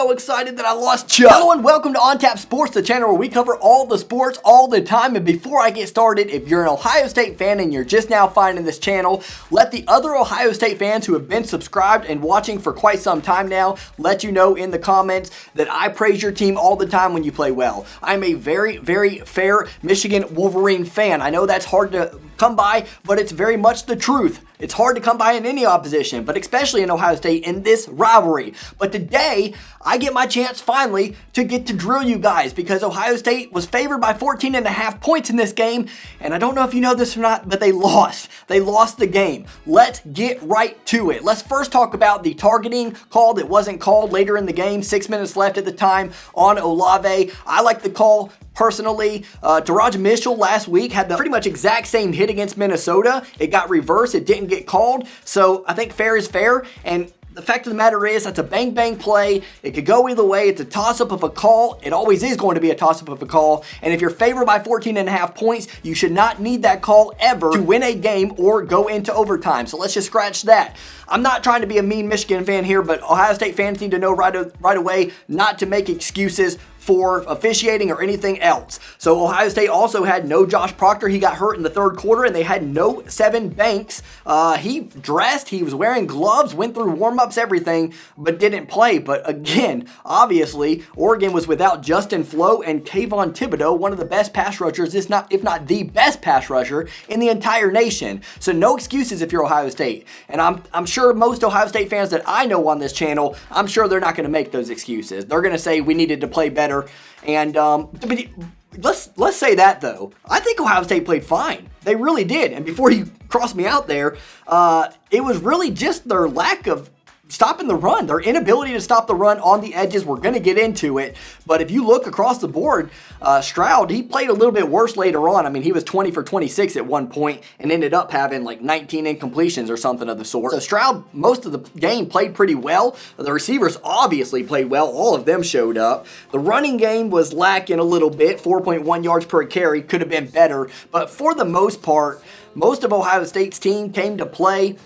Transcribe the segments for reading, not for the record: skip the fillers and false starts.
so excited that I lost Chuck. Hello and welcome to On Tap Sports, the channel where we cover all the sports all the time. And before I get started, if you're an Ohio State fan and you're just now finding this channel, let the other Ohio State fans who have been subscribed and watching for quite some time now let you know in the comments that I praise your team all the time when you play well. I'm a very, very fair Michigan Wolverine fan. I know that's hard to come by, but it's very much the truth. It's hard to come by in any opposition, but especially in Ohio State in this rivalry. But today, I get my chance finally to get to drill you guys because Ohio State was favored by 14.5 points in this game, and I don't know if you know this or not, but they lost. They lost the game. Let's get right to it. Let's first talk about the targeting call that wasn't called later in the game, 6 minutes left at the time on Olave. I like the call personally. Teraj Mitchell last week had the pretty much exact same hit against Minnesota. It got reversed. It didn't get called. So I think fair is fair. And the fact of the matter is that's a bang play. It could go either way. It's a toss-up of a call. It always is going to be a toss-up of a call. And if you're favored by 14.5 points, you should not need that call ever to win a game or go into overtime. So let's just scratch that. I'm not trying to be a mean Michigan fan here, but Ohio State fans need to know right away not to make excuses for officiating or anything else. So Ohio State also had no Josh Proctor. He got hurt in the third quarter, and they had no Sevyn Banks. He dressed, he was wearing gloves, went through warm-ups, everything, but didn't play. But again, obviously, Oregon was without Justin Flo and Kayvon Thibodeaux, one of the best pass rushers, if not the best pass rusher in the entire nation. So no excuses if you're Ohio State. And I'm sure most Ohio State fans that I know on this channel, I'm sure they're not going to make those excuses. They're going to say we needed to play better. And let's say that though. I think Ohio State played fine. They really did. And before you cross me out there, it was really just their lack of stopping the run, their inability to stop the run on the edges. We're going to get into it. But if you look across the board, Stroud, he played a little bit worse later on. I mean, he was 20 for 26 at one point and ended up having like 19 incompletions or something of the sort. So Stroud, most of the game, played pretty well. The receivers obviously played well. All of them showed up. The running game was lacking a little bit. 4.1 yards per carry. Could have been better. But for the most part, most of Ohio State's team came to play.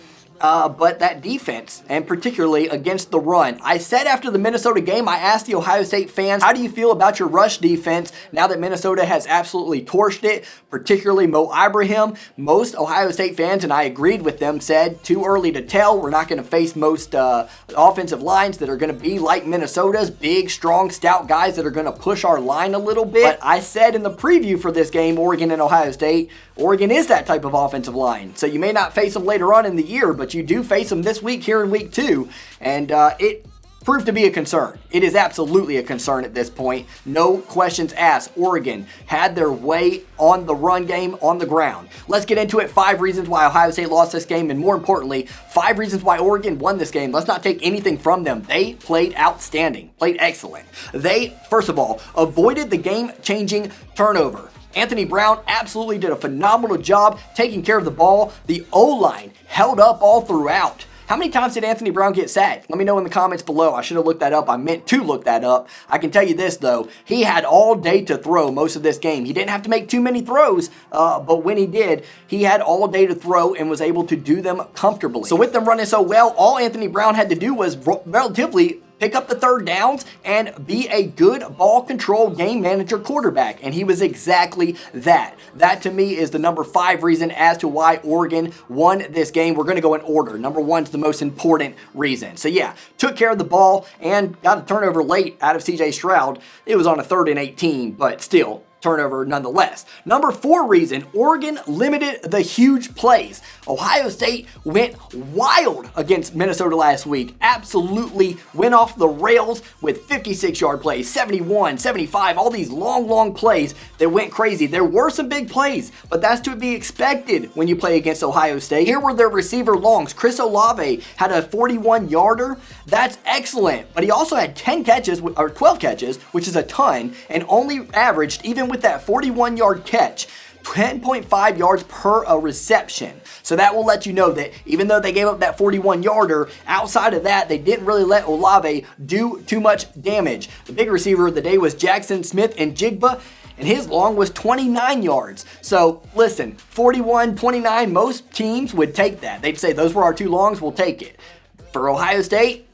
But that defense, and particularly against the run. I said after the Minnesota game, I asked the Ohio State fans, how do you feel about your rush defense now that Minnesota has absolutely torched it, particularly Mo Ibrahim? Most Ohio State fans, and I agreed with them, said too early to tell. We're not going to face most offensive lines that are going to be like Minnesota's, big, strong, stout guys that are going to push our line a little bit. But I said in the preview for this game, Oregon and Ohio State, Oregon is that type of offensive line. So you may not face them later on in the year, but you do face them this week here in week 2, and it proved to be a concern. It is absolutely a concern at this point. No questions asked. Oregon had their way on the run game on the ground. Let's get into it. 5 reasons why Ohio State lost this game, and more importantly, 5 reasons why Oregon won this game. Let's not take anything from them. They played outstanding, played excellent. They, first of all, avoided the game-changing turnover. Anthony Brown absolutely did a phenomenal job taking care of the ball. The O-line held up all throughout. How many times did Anthony Brown get sacked? Let me know in the comments below. I should have looked that up. I meant to look that up. I can tell you this, though. He had all day to throw most of this game. He didn't have to make too many throws, but when he did, he had all day to throw and was able to do them comfortably. So with them running so well, all Anthony Brown had to do was relatively pick up the third downs and be a good ball control game manager quarterback. And he was exactly that. That to me is the number 5 reason as to why Oregon won this game. We're going to go in order. Number 1 is the most important reason. So yeah, took care of the ball and got a turnover late out of CJ Stroud. It was on a 3rd and 18, but still, turnover nonetheless. Number 4 reason, Oregon limited the huge plays. Ohio State went wild against Minnesota last week. Absolutely went off the rails with 56-yard plays, 71, 75, all these long plays that went crazy. There were some big plays, but that's to be expected when you play against Ohio State. Here were their receiver longs. Chris Olave had a 41-yarder. That's excellent, but he also had 10 catches, or 12 catches, which is a ton, and only averaged, even with that 41-yard catch, 10.5 yards per a reception. So that will let you know that even though they gave up that 41-yarder, outside of that, they didn't really let Olave do too much damage. The big receiver of the day was Jaxon Smith-Njigba, and his long was 29 yards. So listen, 41, 29, most teams would take that. They'd say those were our 2 longs, we'll take it. For Ohio State,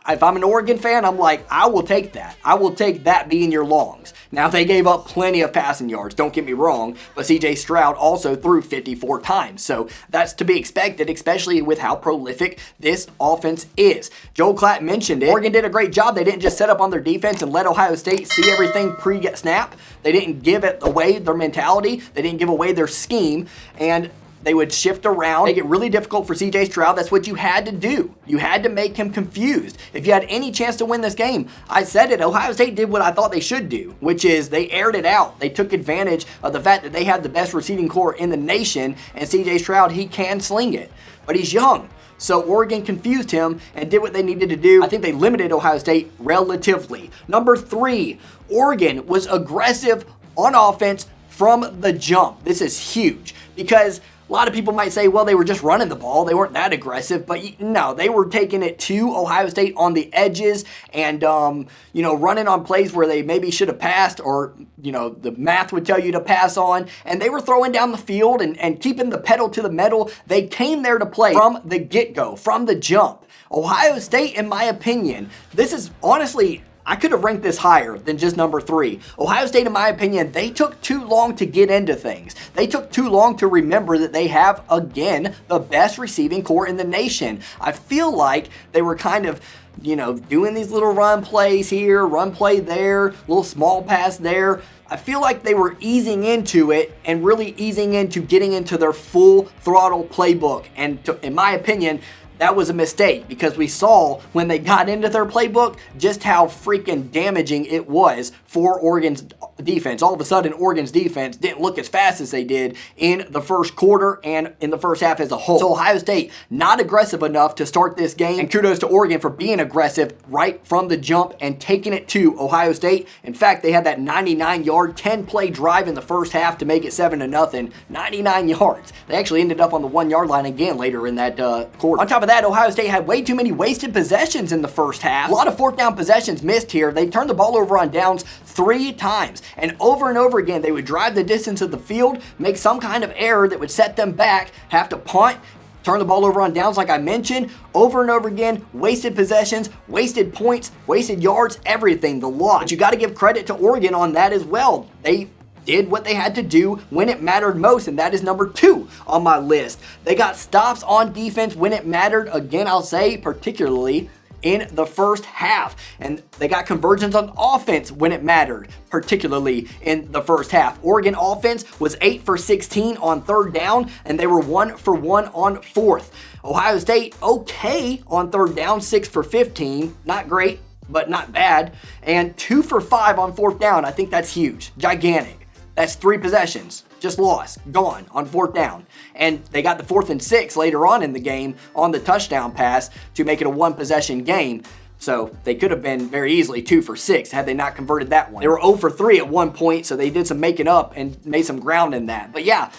if I'm an Oregon fan, I'm like, I will take that. I will take that being your longs. Now, they gave up plenty of passing yards, don't get me wrong, but CJ Stroud also threw 54 times. So that's to be expected, especially with how prolific this offense is. Joel Klatt mentioned it. Oregon did a great job. They didn't just set up on their defense and let Ohio State see everything pre-snap. They didn't give it away their mentality. They didn't give away their scheme. And they would shift around, make it really difficult for CJ Stroud. That's what you had to do. You had to make him confused. If you had any chance to win this game, I said it, Ohio State did what I thought they should do, which is they aired it out. They took advantage of the fact that they had the best receiving core in the nation, and CJ Stroud, he can sling it, but he's young. So Oregon confused him and did what they needed to do. I think they limited Ohio State relatively. Number 3, Oregon was aggressive on offense from the jump. This is huge because a lot of people might say, well, they were just running the ball. They weren't that aggressive. But no, they were taking it to Ohio State on the edges and, running on plays where they maybe should have passed or, the math would tell you to pass on. And they were throwing down the field and keeping the pedal to the metal. They came there to play from the get-go, from the jump. Ohio State, in my opinion, this is honestly, I could have ranked this higher than just number 3. Ohio State, in my opinion, they took too long to get into things. They took too long to remember that they have, again, the best receiving core in the nation. I feel like they were kind of, doing these little run plays here, run play there, little small pass there. I feel like they were easing into it and really easing into getting into their full throttle playbook. And in my opinion, that was a mistake because we saw when they got into their playbook just how freaking damaging it was for Oregon's defense. All of a sudden, Oregon's defense didn't look as fast as they did in the first quarter and in the first half as a whole. So Ohio State, not aggressive enough to start this game. And kudos to Oregon for being aggressive right from the jump and taking it to Ohio State. In fact, they had that 99-yard, 10-play drive in the first half to make it 7-0. 99 yards. They actually ended up on the 1-yard line again later in that quarter. On top of that, Ohio State had way too many wasted possessions in the first half. A lot of fourth down possessions missed here. They turned the ball over on downs 3 times. And over again, they would drive the distance of the field, make some kind of error that would set them back, have to punt, turn the ball over on downs like I mentioned, over and over again, wasted possessions, wasted points, wasted yards, everything, the lot. But you got to give credit to Oregon on that as well. They did what they had to do when it mattered most, and that is number 2 on my list. They got stops on defense when it mattered, again, I'll say, particularly in the first half. And they got conversions on offense when it mattered, particularly in the first half. Oregon offense was 8 for 16 on third down, and they were 1 for 1 on fourth. Ohio State, okay on third down, 6 for 15. Not great, but not bad. And 2 for 5 on fourth down. I think that's huge, gigantic. That's 3 possessions, just lost, gone on fourth down. And they got the 4th and 6 later on in the game on the touchdown pass to make it a 1-possession game. So they could have been very easily 2 for 6 had they not converted that one. They were 0 for 3 at one point, so they did some making up and made some ground in that. But yeah,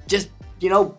just,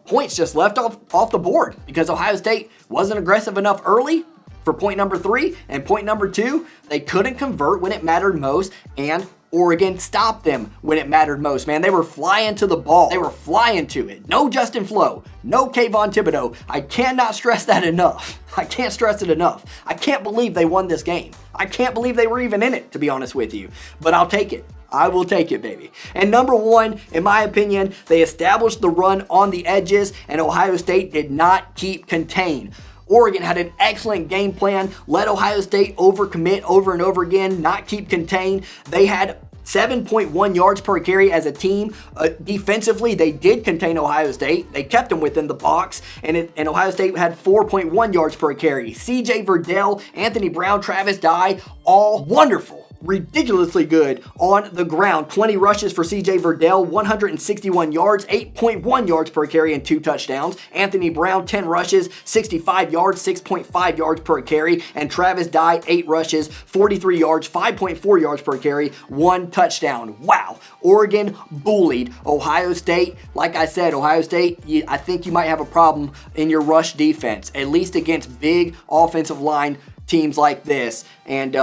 points just left off the board because Ohio State wasn't aggressive enough early for point number 3. And point number 2, they couldn't convert when it mattered most, and Oregon stopped them when it mattered most, man. They were flying to the ball. They were flying to it. No Justin Flo. No Kayvon Thibodeau. I cannot stress that enough. I can't stress it enough. I can't believe they won this game. I can't believe they were even in it, to be honest with you. But I'll take it. I will take it, baby. And number 1, in my opinion, they established the run on the edges, and Ohio State did not keep contained. Oregon had an excellent game plan, let Ohio State overcommit over and over again, not keep contained. They had 7.1 yards per carry as a team. Defensively, they did contain Ohio State. They kept them within the box, and Ohio State had 4.1 yards per carry. CJ Verdell, Anthony Brown, Travis Dye, all wonderful. Ridiculously good on the ground. 20 rushes for CJ Verdell, 161 yards, 8.1 yards per carry and 2 touchdowns. Anthony Brown, 10 rushes, 65 yards, 6.5 yards per carry. And Travis Dye, 8 rushes, 43 yards, 5.4 yards per carry, 1 touchdown. Wow. Oregon bullied Ohio State. Like I said, Ohio State, I think you might have a problem in your rush defense, at least against big offensive line teams like this. And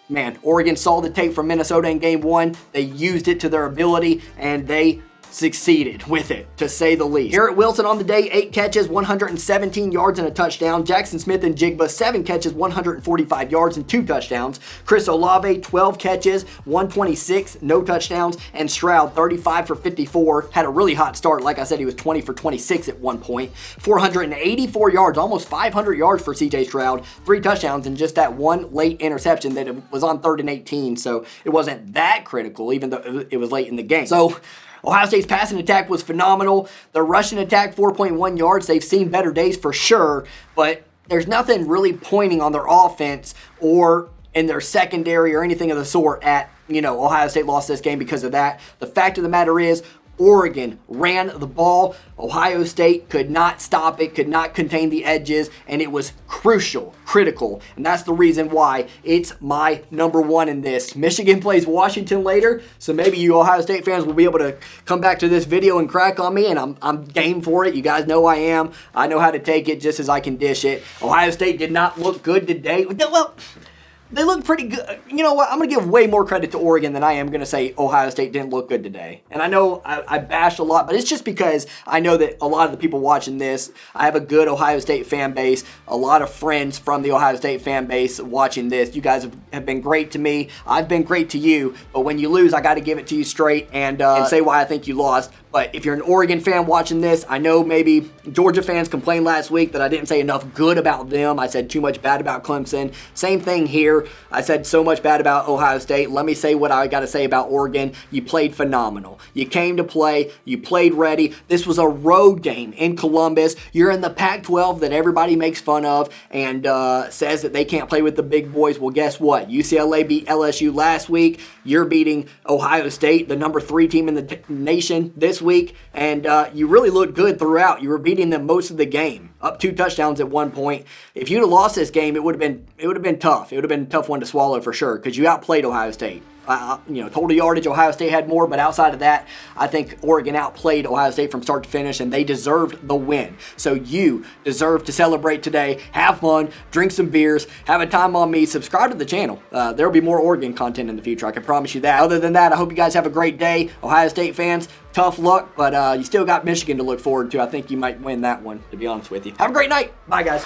man, Oregon saw the tape from Minnesota in game 1. They used it to their ability, and they succeeded with it, to say the least. Garrett Wilson on the day, 8 catches, 117 yards and a touchdown. Jaxon Smith-Njigba, 7 catches, 145 yards and 2 touchdowns. Chris Olave, 12 catches, 126, no touchdowns. And Stroud, 35 for 54, had a really hot start. Like I said, he was 20 for 26 at one point. 484 yards, almost 500 yards for CJ Stroud, 3 touchdowns, and just that one late interception that it was on 3rd and 18, so it wasn't that critical, even though it was late in the game. So Ohio State's passing attack was phenomenal. The rushing attack, 4.1 yards. They've seen better days for sure, but there's nothing really pointing on their offense or in their secondary or anything of the sort at, Ohio State lost this game because of that. The fact of the matter is, Oregon ran the ball. Ohio State could not stop it, could not contain the edges, and it was critical. And that's the reason why it's my number 1 in this. Michigan plays Washington later, so maybe you Ohio State fans will be able to come back to this video and crack on me, and I'm game for it. You guys know I am. I know how to take it just as I can dish it. Ohio State did not look good today. Well, they look pretty good. You know what? I'm going to give way more credit to Oregon than I am going to say Ohio State didn't look good today. And I know I bashed a lot, but it's just because I know that a lot of the people watching this, I have a good Ohio State fan base, a lot of friends from the Ohio State fan base watching this. You guys have been great to me. I've been great to you. But when you lose, I got to give it to you straight and say why I think you lost. But if you're an Oregon fan watching this, I know maybe Georgia fans complained last week that I didn't say enough good about them. I said too much bad about Clemson. Same thing here. I said so much bad about Ohio State. Let me say what I got to say about Oregon. You played phenomenal. You came to play. You played ready. This was a road game in Columbus. You're in the Pac-12 that everybody makes fun of and says that they can't play with the big boys. Well, guess what? UCLA beat LSU last week. You're beating Ohio State, the number 3 team in the nation this week, and you really looked good throughout. You were beating them most of the game, up 2 touchdowns at one point. If you'd have lost this game, it would have been tough. It would have been a tough one to swallow for sure because you outplayed Ohio State. Total yardage, Ohio State had more, but outside of that, I think Oregon outplayed Ohio State from start to finish, and they deserved the win. So you deserve to celebrate today. Have fun, drink some beers, have a time on me, subscribe to the channel. There will be more Oregon content in the future, I can promise you that. Other than that, I hope you guys have a great day. Ohio State fans, tough luck, but you still got Michigan to look forward to. I think you might win that one, to be honest with you. Have a great night. Bye, guys.